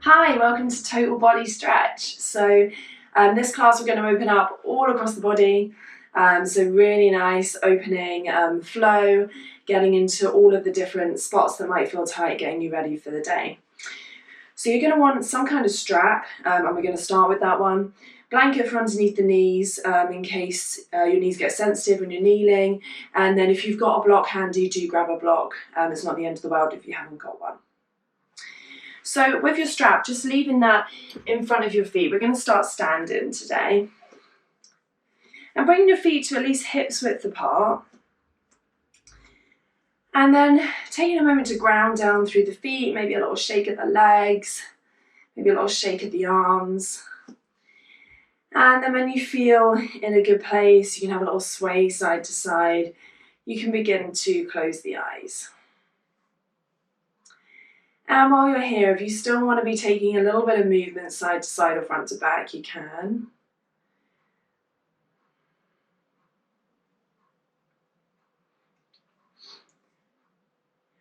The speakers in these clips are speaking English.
Hi, welcome to Total Body Stretch. This class we're going to open up all across the body. So really nice opening flow, getting into all of the different spots that might feel tight, getting you ready for the day. So you're going to want some kind of strap, and we're going to start with that one. Blanket for underneath the knees in case your knees get sensitive when you're kneeling. And then if you've got a block handy, do grab a block. It's not the end of the world if you haven't got one. So with your strap, just leaving that in front of your feet, we're going to start standing today. And bringing your feet to at least hips width apart. And then taking a moment to ground down through the feet, maybe a little shake at the legs, maybe a little shake at the arms. And then when you feel in a good place, you can have a little sway side to side. You can begin to close the eyes. And while you're here, if you still want to be taking a little bit of movement side to side or front to back, you can.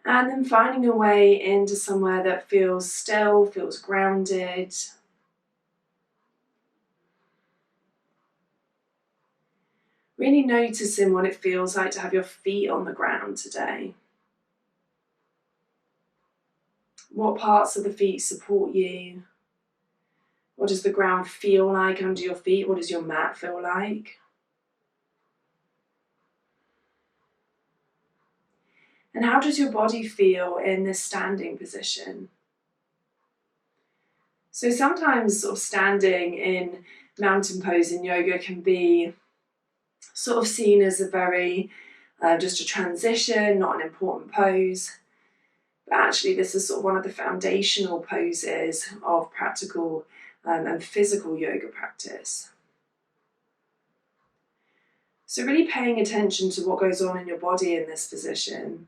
And then finding your way into somewhere that feels still, feels grounded. Really noticing what it feels like to have your feet on the ground today. What parts of the feet support you? What does the ground feel like under your feet? What does your mat feel like? And how does your body feel in this standing position? So sometimes sort of standing in mountain pose in yoga can be sort of seen as a very, just a transition, not an important pose. But actually this is sort of one of the foundational poses of practical and physical yoga practice. So really paying attention to what goes on in your body in this position.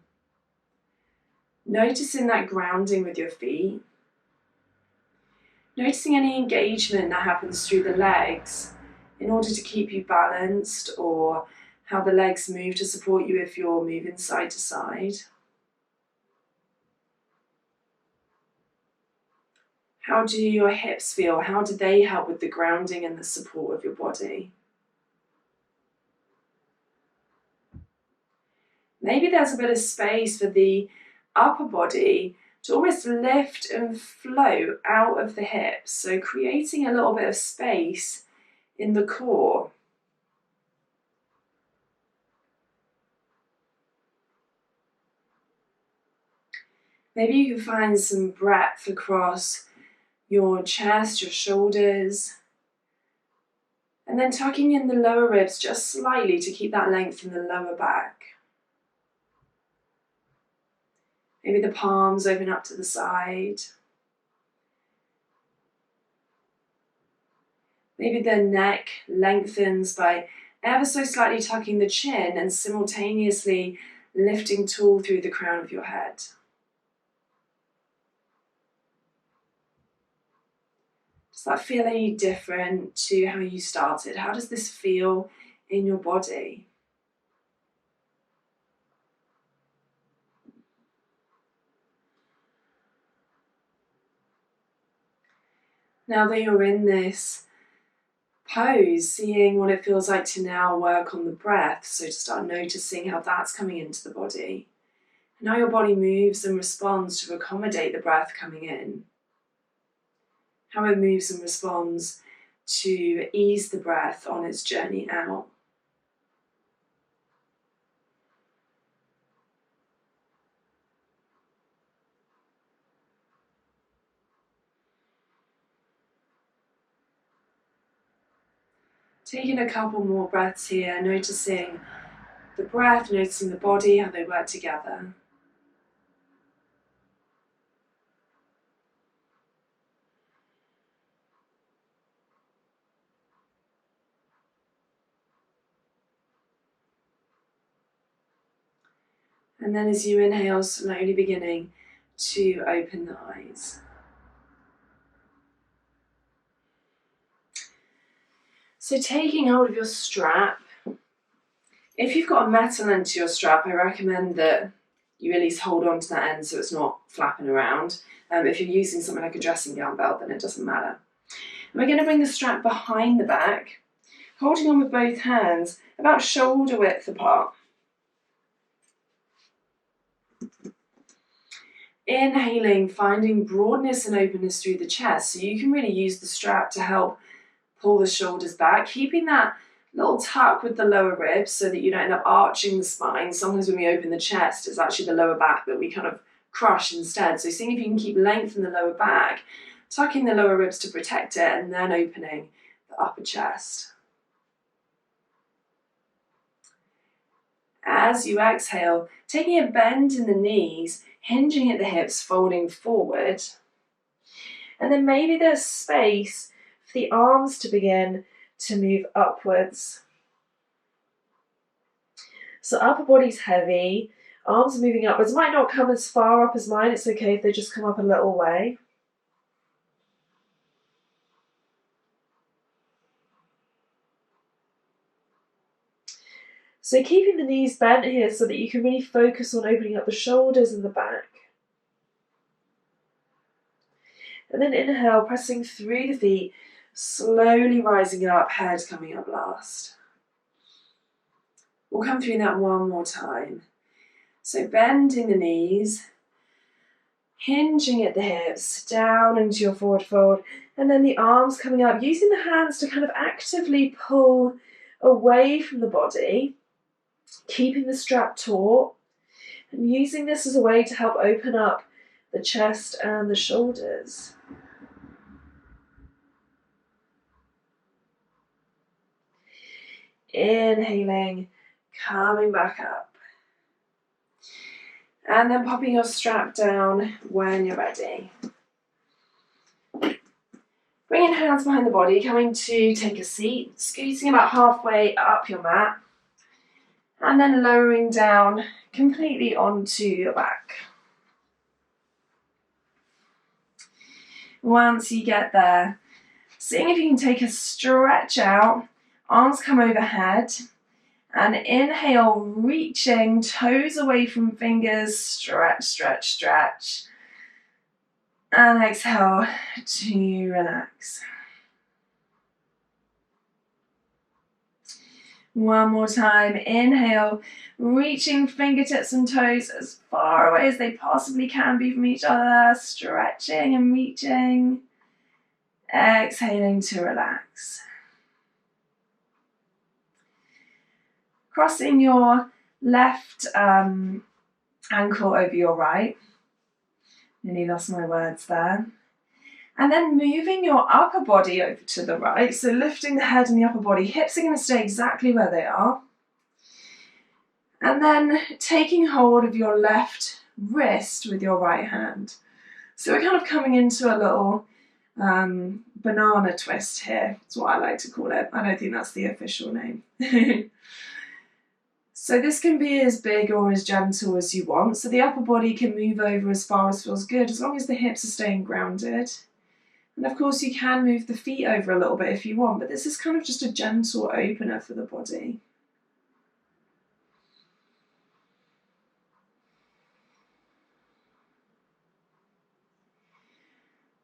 Noticing that grounding with your feet. Noticing any engagement that happens through the legs in order to keep you balanced, or how the legs move to support you if you're moving side to side. How do your hips feel? How do they help with the grounding and the support of your body? Maybe there's a bit of space for the upper body to almost lift and float out of the hips. So creating a little bit of space in the core. Maybe you can find some breadth across your chest, your shoulders, and then tucking in the lower ribs just slightly to keep that length in the lower back. Maybe the palms open up to the side. Maybe the neck lengthens by ever so slightly tucking the chin and simultaneously lifting tall through the crown of your head. Does that feel any different to how you started? How does this feel in your body? Now that you're in this pose, seeing what it feels like to now work on the breath, so to start noticing how that's coming into the body. And how your body moves and responds to accommodate the breath coming in. How it moves and responds to ease the breath on its journey out. Taking a couple more breaths here, noticing the breath, noticing the body, how they work together. And then as you inhale, slowly beginning to open the eyes. So taking hold of your strap, if you've got a metal end to your strap, I recommend that you at least hold on to that end so it's not flapping around. If you're using something like a dressing gown belt, then it doesn't matter. And we're going to bring the strap behind the back, holding on with both hands about shoulder width apart. Inhaling, finding broadness and openness through the chest, so you can really use the strap to help pull the shoulders back, keeping that little tuck with the lower ribs so that you don't end up arching the spine. Sometimes when we open the chest, it's actually the lower back that we kind of crush instead. So seeing if you can keep length in the lower back, tucking the lower ribs to protect it, and then opening the upper chest. As you exhale, taking a bend in the knees, hinging at the hips, folding forward. And then maybe there's space for the arms to begin to move upwards. So upper body's heavy, arms moving upwards. Might not come as far up as mine, it's okay if they just come up a little way. So keeping the knees bent here so that you can really focus on opening up the shoulders and the back. And then inhale, pressing through the feet, slowly rising up, head coming up last. We'll come through that one more time. So bending the knees, hinging at the hips, down into your forward fold, and then the arms coming up, using the hands to kind of actively pull away from the body, keeping the strap taut, and using this as a way to help open up the chest and the shoulders. Inhaling, coming back up. And then popping your strap down when you're ready. Bringing hands behind the body, coming to take a seat, scooting about halfway up your mat, and then lowering down completely onto your back. Once you get there, seeing if you can take a stretch out, arms come overhead, and inhale, reaching, toes away from fingers, stretch, stretch, stretch. And exhale to relax. One more time, inhale, reaching fingertips and toes as far away as they possibly can be from each other, stretching and reaching. Exhaling to relax. Crossing your left ankle over your right. Nearly lost my words there. And then moving your upper body over to the right. So lifting the head and the upper body. Hips are going to stay exactly where they are. And then taking hold of your left wrist with your right hand. So we're kind of coming into a little banana twist here. That's what I like to call it. I don't think that's the official name. So this can be as big or as gentle as you want. So the upper body can move over as far as feels good, as long as the hips are staying grounded. And of course you can move the feet over a little bit if you want, but this is kind of just a gentle opener for the body.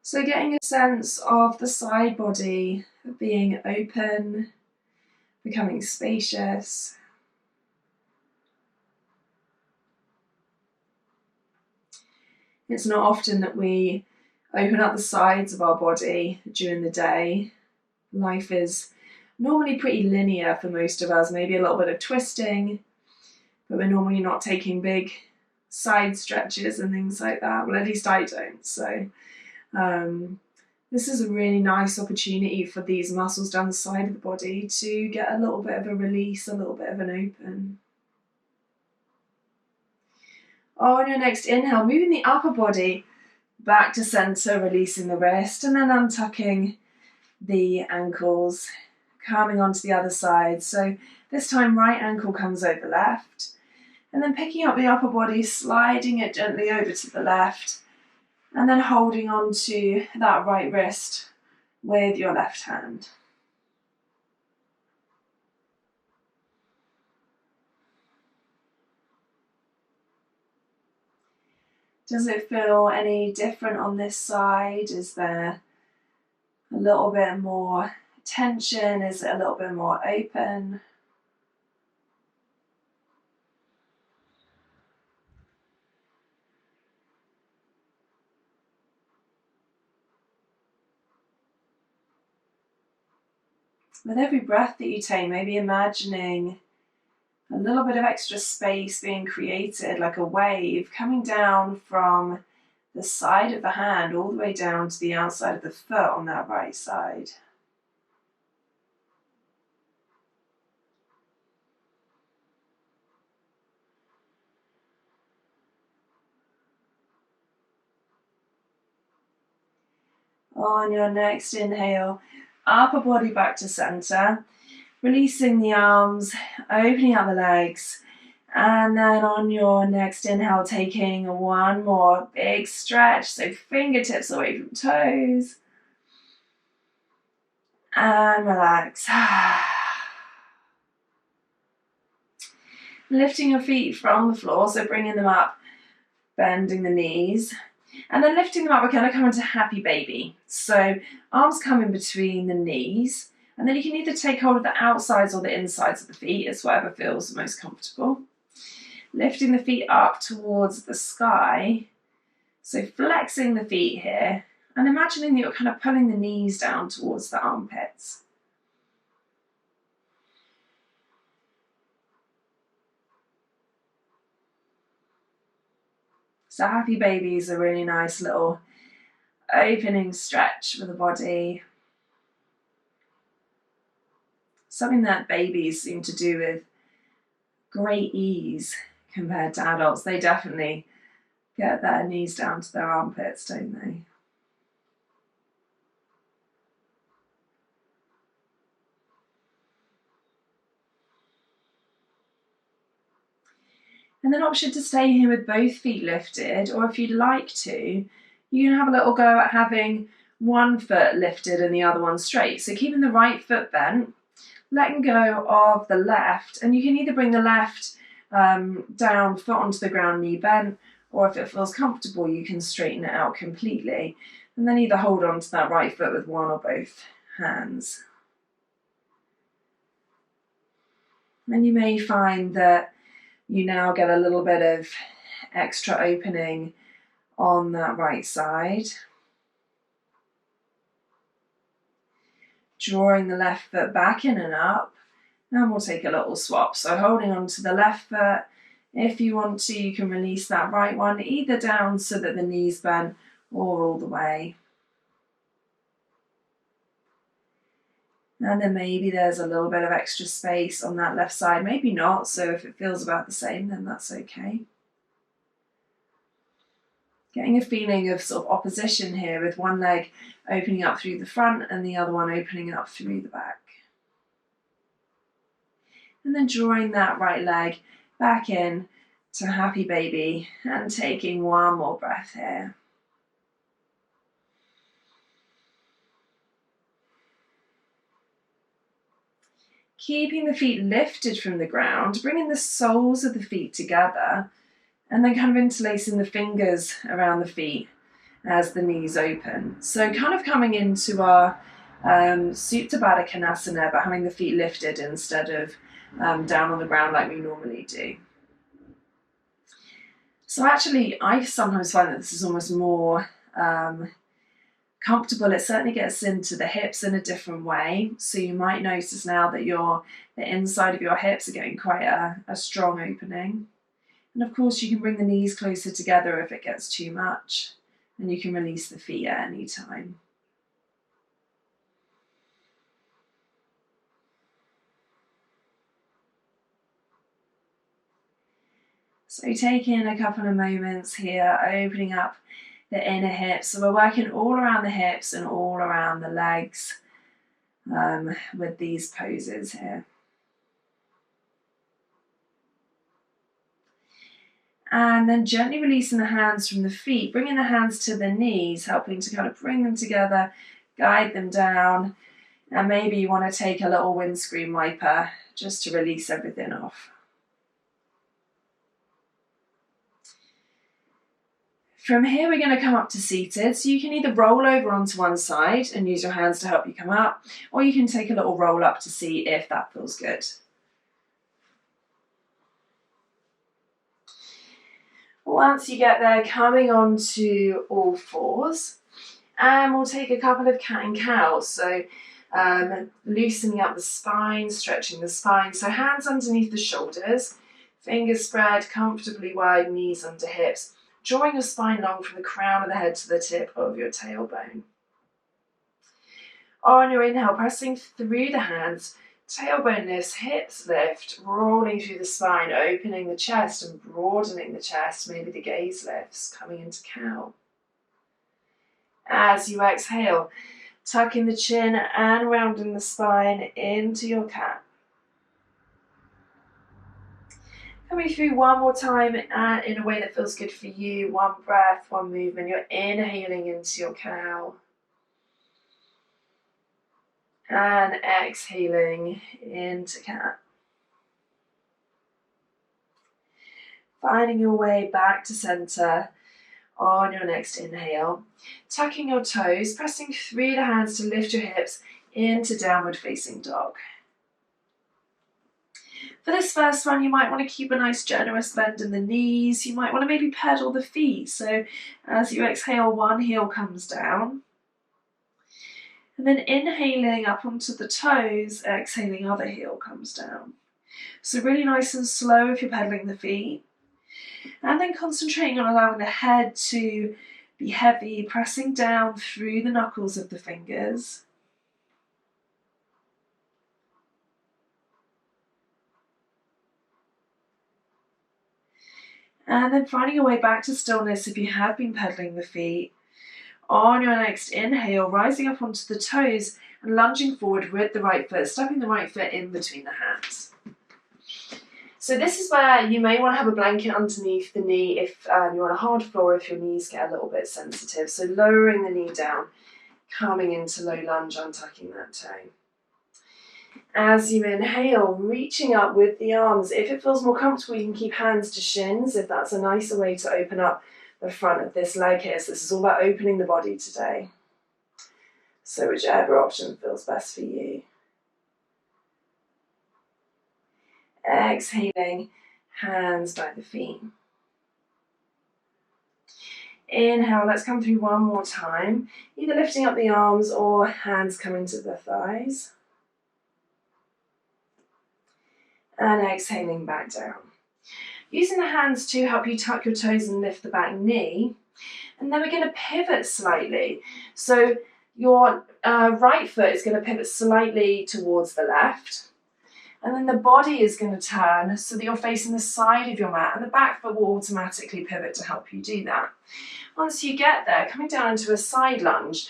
So getting a sense of the side body being open, becoming spacious. It's not often that we open up the sides of our body during the day. Life is normally pretty linear for most of us, maybe a little bit of twisting, but we're normally not taking big side stretches and things like that. Well, at least I don't. So this is a really nice opportunity for these muscles down the side of the body to get a little bit of a release, a little bit of an open. On your next inhale, moving the upper body back to center, releasing the wrist, and then untucking the ankles, coming onto the other side. So this time right ankle comes over left, and then picking up the upper body, sliding it gently over to the left, and then holding on to that right wrist with your left hand. Does it feel any different on this side? Is there a little bit more tension? Is it a little bit more open? With every breath that you take, maybe imagining a little bit of extra space being created, like a wave coming down from the side of the hand all the way down to the outside of the foot on that right side. On your next inhale, upper body back to center, releasing the arms, opening up the legs, and then on your next inhale, taking one more big stretch, so fingertips away from toes, and relax. Lifting your feet from the floor, so bringing them up, bending the knees, and then lifting them up, we're going to come into happy baby. So arms come in between the knees, and then you can either take hold of the outsides or the insides of the feet, it's whatever feels the most comfortable. Lifting the feet up towards the sky, so flexing the feet here, and imagining that you're kind of pulling the knees down towards the armpits. So happy baby is a really nice little opening stretch for the body. Something that babies seem to do with great ease compared to adults. They definitely get their knees down to their armpits, don't they? And an option to stay here with both feet lifted, or if you'd like to, you can have a little go at having one foot lifted and the other one straight. So keeping the right foot bent, letting go of the left, and you can either bring the left down, foot onto the ground, knee bent, or if it feels comfortable, you can straighten it out completely. And then either hold on to that right foot with one or both hands. And you may find that you now get a little bit of extra opening on that right side. Drawing the left foot back in and up, and we'll take a little swap. So holding on to the left foot, if you want to, you can release that right one, either down so that the knees bend or all the way. And then maybe there's a little bit of extra space on that left side, maybe not, so if it feels about the same, then that's okay. Getting a feeling of sort of opposition here with one leg opening up through the front and the other one opening up through the back. And then drawing that right leg back in to happy baby and taking one more breath here. Keeping the feet lifted from the ground, bringing the soles of the feet together, and then kind of interlacing the fingers around the feet as the knees open. So kind of coming into our Supta Baddha Konasana, but having the feet lifted instead of down on the ground like we normally do. So actually, I sometimes find that this is almost more comfortable. It certainly gets into the hips in a different way. So you might notice now that the inside of your hips are getting quite a strong opening. And of course, you can bring the knees closer together if it gets too much, and you can release the feet at any time. So taking a couple of moments here, opening up the inner hips. So we're working all around the hips and all around the legs with these poses here. And then gently releasing the hands from the feet, bringing the hands to the knees, helping to kind of bring them together, guide them down. And maybe you want to take a little windscreen wiper just to release everything off. From here, we're going to come up to seated. So you can either roll over onto one side and use your hands to help you come up, or you can take a little roll up to see if that feels good. Once you get there, coming onto all fours, and we'll take a couple of cat and cows. So loosening up the spine, stretching the spine. So hands underneath the shoulders, fingers spread comfortably wide, knees under hips, drawing your spine long from the crown of the head to the tip of your tailbone. On your inhale, pressing through the hands, tailbone lifts, hips lift, rolling through the spine, opening the chest and broadening the chest. Maybe the gaze lifts, coming into cow. As you exhale, tucking the chin and rounding the spine into your cat. Coming through one more time in a way that feels good for you. One breath, one movement. You're inhaling into your cow. And exhaling into cat. Finding your way back to center on your next inhale. Tucking your toes, pressing through the hands to lift your hips into downward facing dog. For this first one, you might want to keep a nice generous bend in the knees. You might want to maybe pedal the feet. So as you exhale, one heel comes down. And then inhaling up onto the toes, exhaling, other heel comes down. So really nice and slow if you're pedaling the feet. And then concentrating on allowing the head to be heavy, pressing down through the knuckles of the fingers. And then finding your way back to stillness if you have been pedaling the feet. On your next inhale, rising up onto the toes and lunging forward with the right foot, stepping the right foot in between the hands. So this is where you may want to have a blanket underneath the knee if you're on a hard floor, if your knees get a little bit sensitive. So lowering the knee down, coming into low lunge, untucking that toe. As you inhale, reaching up with the arms. If it feels more comfortable, you can keep hands to shins, if that's a nicer way to open up the front of this leg here. So this is all about opening the body today. So whichever option feels best for you. Exhaling, hands by the feet. Inhale, let's come through one more time. Either lifting up the arms or hands coming to the thighs. And exhaling back down. Using the hands to help you tuck your toes and lift the back knee. And then we're going to pivot slightly. So your right foot is going to pivot slightly towards the left. And then the body is going to turn so that you're facing the side of your mat, and the back foot will automatically pivot to help you do that. Once you get there, coming down into a side lunge.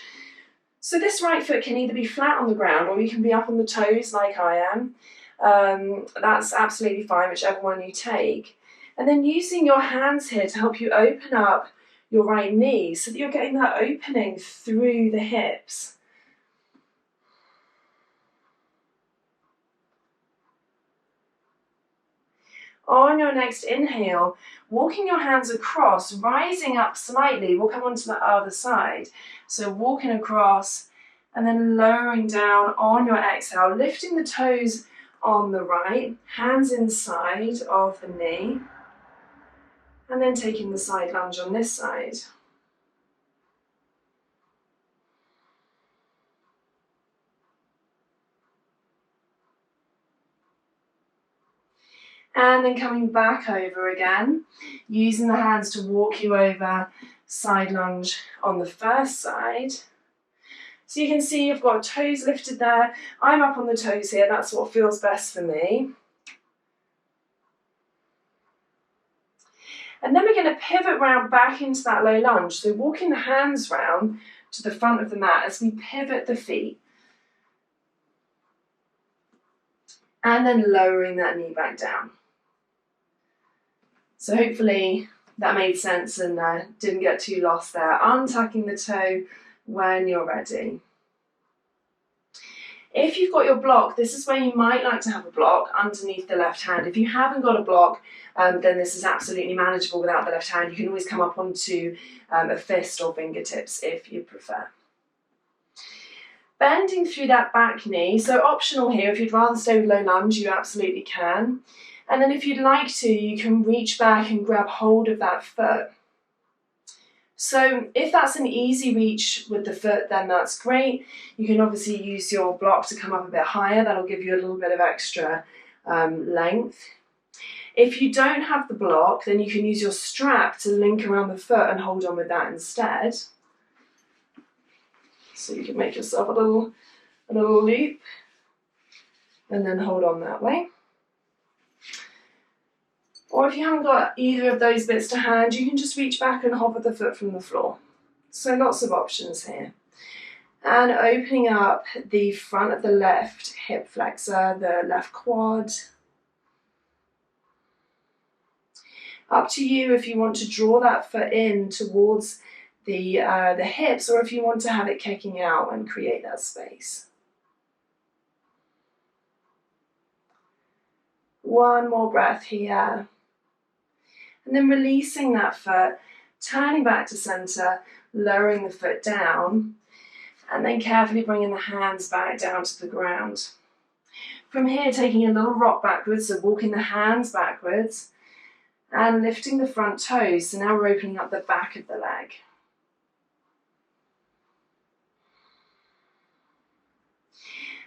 So this right foot can either be flat on the ground or you can be up on the toes like I am. That's absolutely fine, whichever one you take. And then using your hands here to help you open up your right knee so that you're getting that opening through the hips. On your next inhale, walking your hands across, rising up slightly, we'll come onto the other side. So walking across and then lowering down on your exhale, lifting the toes on the right, hands inside of the knee, and then taking the side lunge on this side. And then coming back over again, using the hands to walk you over, side lunge on the first side. So you can see you've got toes lifted there. I'm up on the toes here, that's what feels best for me. And then we're going to pivot round back into that low lunge. So walking the hands round to the front of the mat as we pivot the feet. And then lowering that knee back down. So hopefully that made sense and didn't get too lost there. Untucking the toe when you're ready. If you've got your block, this is where you might like to have a block underneath the left hand. If you haven't got a block, then this is absolutely manageable without the left hand. You can always come up onto a fist or fingertips if you prefer. Bending through that back knee, so optional here, if you'd rather stay with low lunge, you absolutely can. And then if you'd like to, you can reach back and grab hold of that foot. So if that's an easy reach with the foot, then that's great. You can obviously use your block to come up a bit higher. That'll give you a little bit of extra length. If you don't have the block, then you can use your strap to link around the foot and hold on with that instead. So you can make yourself a little loop and then hold on that way. Or if you haven't got either of those bits to hand, you can just reach back and hover the foot from the floor. So lots of options here. And opening up the front of the left hip flexor, the left quad. Up to you if you want to draw that foot in towards the hips, or if you want to have it kicking out and create that space. One more breath here. And then releasing that foot, turning back to center, lowering the foot down, and then carefully bringing the hands back down to the ground. From here, taking a little rock backwards, so walking the hands backwards, and lifting the front toes. So now we're opening up the back of the leg.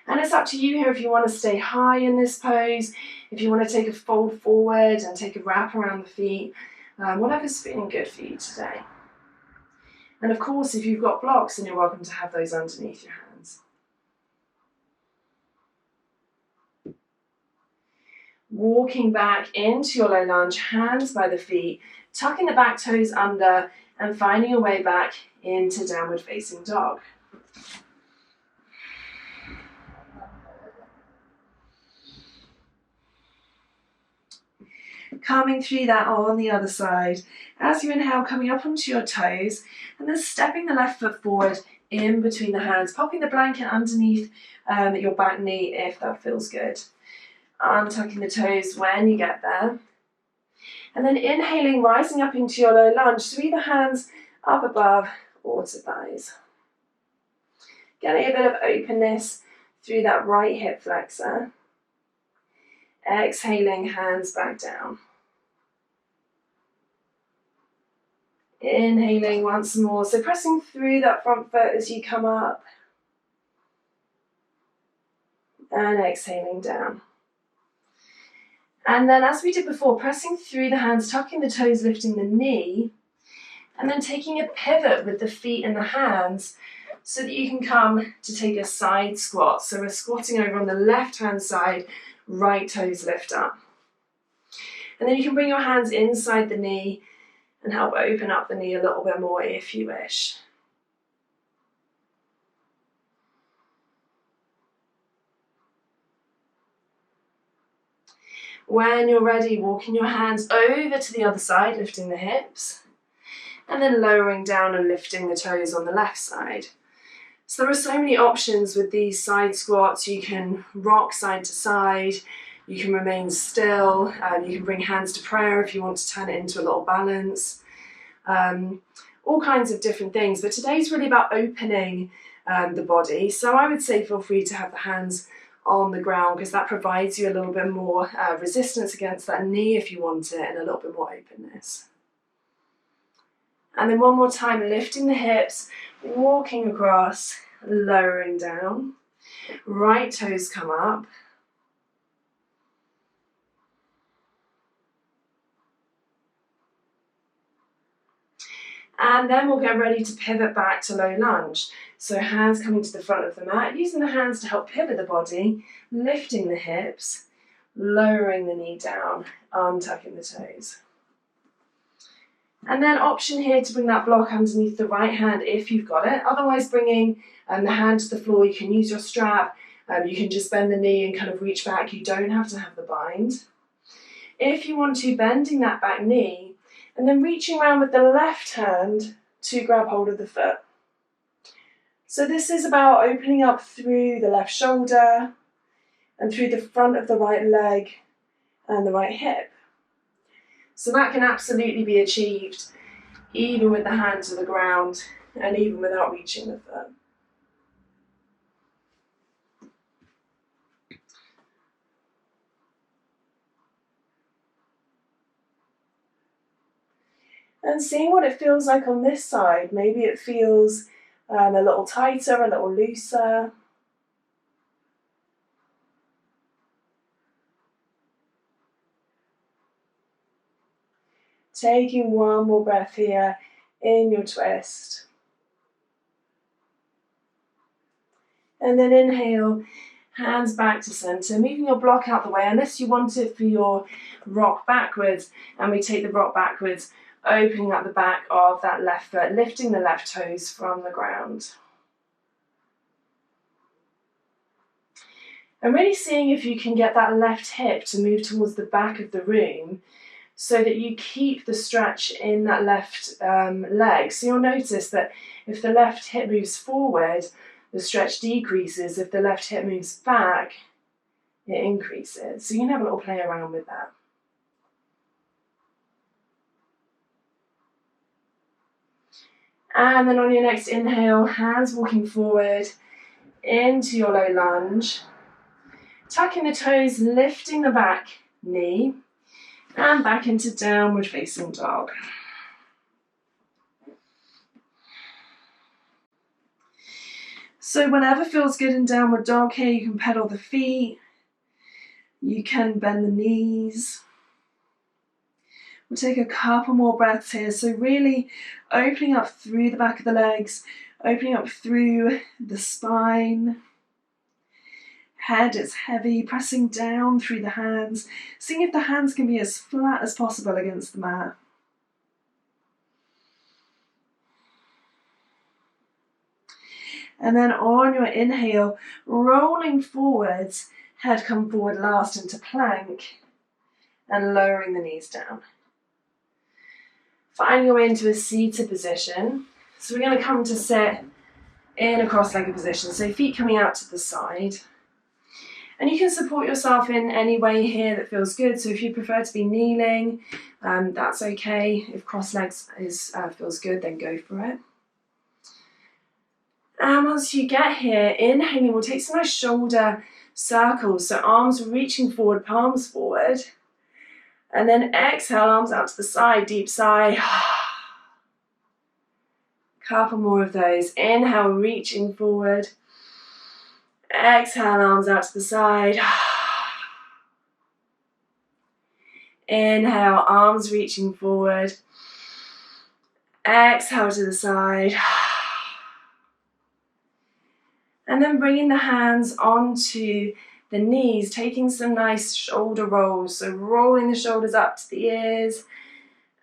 And it's up to you here if you want to stay high in this pose, if you want to take a fold forward and take a wrap around the feet, whatever's feeling good for you today. And of course, if you've got blocks, then you're welcome to have those underneath your hands. Walking back into your low lunge, hands by the feet, tucking the back toes under and finding your way back into downward facing dog. Coming through that on the other side. As you inhale, coming up onto your toes, and then stepping the left foot forward in between the hands, popping the blanket underneath your back knee if that feels good. Untucking the toes when you get there. And then inhaling, rising up into your low lunge, so either hands up above or to thighs. Getting a bit of openness through that right hip flexor. Exhaling, hands back down. Inhaling once more, so pressing through that front foot as you come up. And exhaling down. And then as we did before, pressing through the hands, tucking the toes, lifting the knee, and then taking a pivot with the feet and the hands so that you can come to take a side squat. So we're squatting over on the left hand side, right toes lift up. And then you can bring your hands inside the knee and help open up the knee a little bit more if you wish. When you're ready, walking your hands over to the other side, lifting the hips, and then lowering down and lifting the toes on the left side. So there are so many options with these side squats. You can rock side to side, you can remain still, you can bring hands to prayer if you want to turn it into a little balance. All kinds of different things, but today's really about opening the body. So I would say feel free to have the hands on the ground because that provides you a little bit more resistance against that knee if you want it, and a little bit more openness. And then one more time, lifting the hips, walking across, lowering down. Right toes come up. And then we'll get ready to pivot back to low lunge. So hands coming to the front of the mat, using the hands to help pivot the body, lifting the hips, lowering the knee down, untucking the toes. And then option here to bring that block underneath the right hand if you've got it. Otherwise, bringing the hand to the floor, you can use your strap. You can just bend the knee and kind of reach back. You don't have to have the bind. If you want to, bending that back knee and then reaching around with the left hand to grab hold of the foot. So this is about opening up through the left shoulder and through the front of the right leg and the right hip. So that can absolutely be achieved even with the hand to the ground and even without reaching the foot. And seeing what it feels like on this side. Maybe it feels a little tighter, a little looser. Taking one more breath here in your twist. And then inhale, hands back to center, moving your block out the way, unless you want it for your rock backwards. And we take the rock backwards, opening up the back of that left foot, lifting the left toes from the ground. And really seeing if you can get that left hip to move towards the back of the room so that you keep the stretch in that left leg. So you'll notice that if the left hip moves forward, the stretch decreases. If the left hip moves back, it increases. So you can have a little play around with that. And then on your next inhale, hands walking forward into your low lunge. Tucking the toes, lifting the back knee, and back into downward facing dog. So whenever feels good in downward dog here, you can pedal the feet, you can bend the knees. We'll take a couple more breaths here. So really opening up through the back of the legs, opening up through the spine. Head is heavy, pressing down through the hands, seeing if the hands can be as flat as possible against the mat. And then on your inhale, rolling forwards, head come forward last into plank, and lowering the knees down. Finding your way into a seated position. So we're going to come to sit in a cross-legged position, so feet coming out to the side. And you can support yourself in any way here that feels good. So if you prefer to be kneeling, that's okay. If cross legs feels good, then go for it. And once you get here, inhaling, we'll take some nice shoulder circles. So arms reaching forward, palms forward. And then exhale, arms out to the side, deep sigh. Couple more of those. Inhale, reaching forward. Exhale, arms out to the side. Inhale, arms reaching forward. Exhale to the side. And then bringing the hands onto the knees, taking some nice shoulder rolls. So rolling the shoulders up to the ears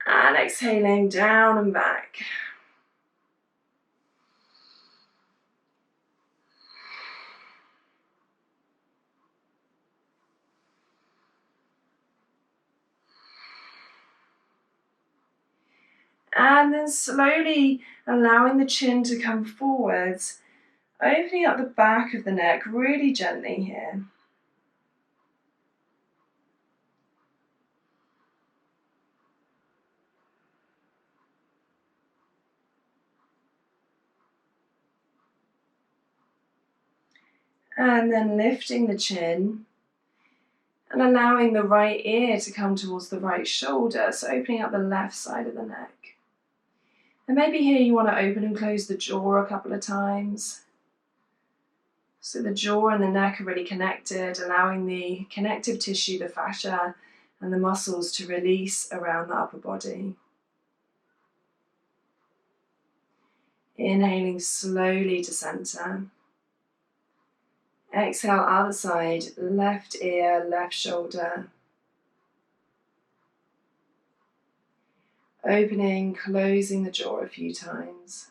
and exhaling down and back. And then slowly allowing the chin to come forwards, opening up the back of the neck really gently here. And then lifting the chin and allowing the right ear to come towards the right shoulder, so opening up the left side of the neck. And maybe here you want to open and close the jaw a couple of times. So the jaw and the neck are really connected, allowing the connective tissue, the fascia, and the muscles to release around the upper body. Inhaling slowly to center. Exhale, other side, left ear, left shoulder. Opening, closing the jaw a few times.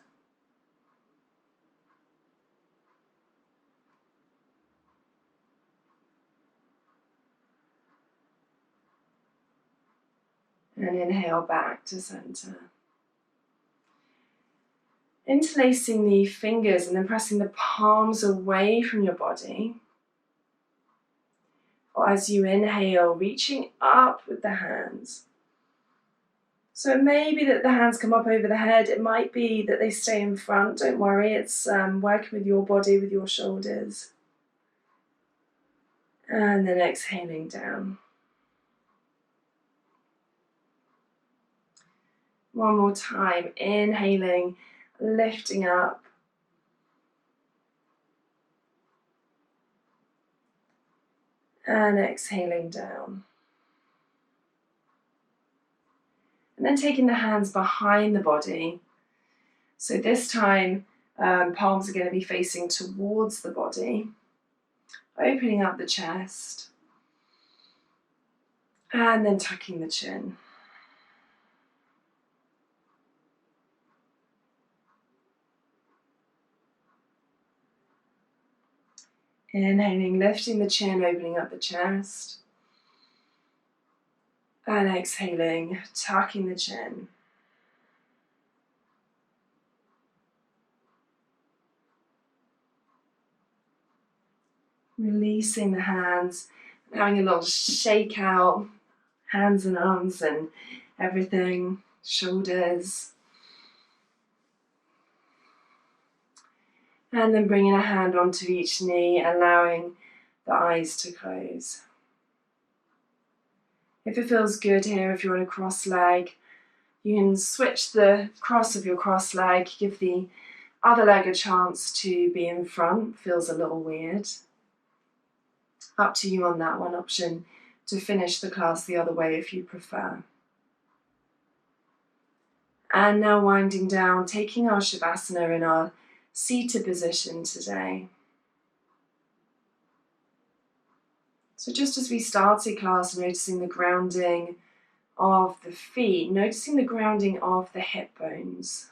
And inhale back to center. Interlacing the fingers and then pressing the palms away from your body. Or as you inhale, reaching up with the hands. So it may be that the hands come up over the head. It might be that they stay in front. Don't worry, it's working with your body, with your shoulders. And then exhaling down. One more time, inhaling, lifting up. And exhaling down. And then taking the hands behind the body. So this time, palms are going to be facing towards the body. Opening up the chest. And then tucking the chin. Inhaling, lifting the chin, opening up the chest. And exhaling, tucking the chin. Releasing the hands, and having a little shake out, hands and arms and everything, shoulders. And then bringing a hand onto each knee, allowing the eyes to close. If it feels good here, if you're on a cross leg, you can switch the cross of your cross leg, give the other leg a chance to be in front. Feels a little weird. Up to you on that one. Option to finish the class the other way if you prefer. And now winding down, taking our Shavasana in our seated position today. So just as we started class, noticing the grounding of the feet, noticing the grounding of the hip bones.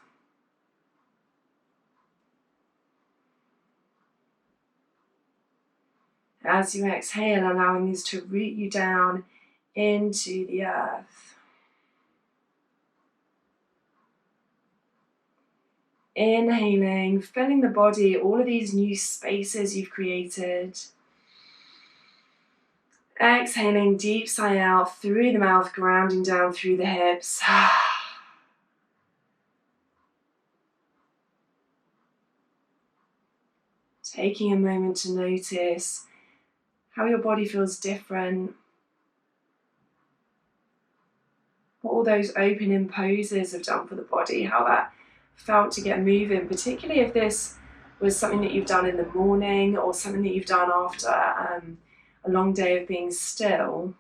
As you exhale, allowing these to root you down into the earth. Inhaling, filling the body, all of these new spaces you've created. Exhaling, deep sigh out through the mouth, grounding down through the hips. Taking a moment to notice how your body feels different. What all those opening poses have done for the body, how that felt to get moving, particularly if this was something that you've done in the morning or something that you've done after a long day of being still.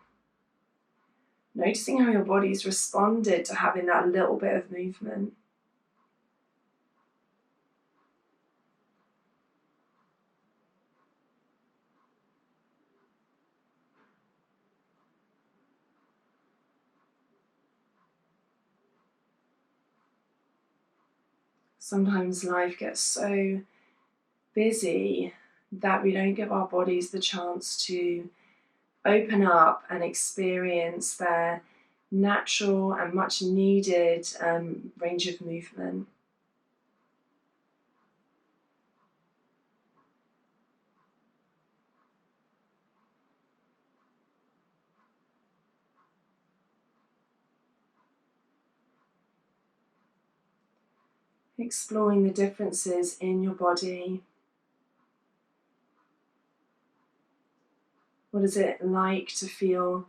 Noticing how your body's responded to having that little bit of movement. Sometimes life gets so busy that we don't give our bodies the chance to open up and experience their natural and much needed range of movement. Exploring the differences in your body. What is it like to feel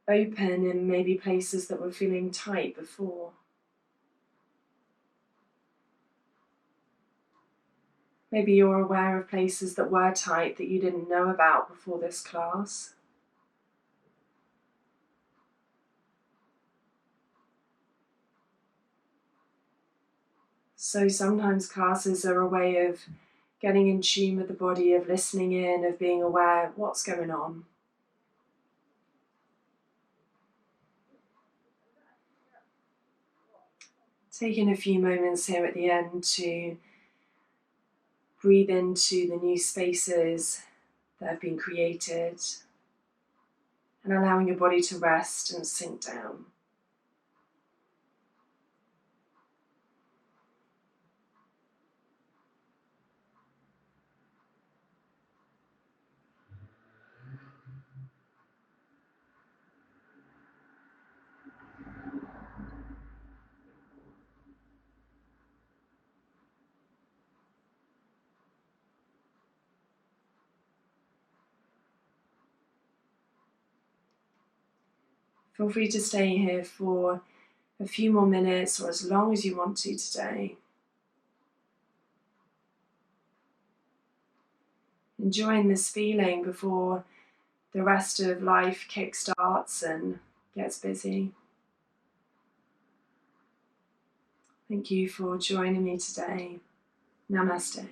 open in maybe places that were feeling tight before? Maybe you're aware of places that were tight that you didn't know about before this class. So sometimes classes are a way of getting in tune with the body, of listening in, of being aware of what's going on. Taking a few moments here at the end to breathe into the new spaces that have been created and allowing your body to rest and sink down. Feel free to stay here for a few more minutes or as long as you want to today. Enjoying this feeling before the rest of life kickstarts and gets busy. Thank you for joining me today. Namaste.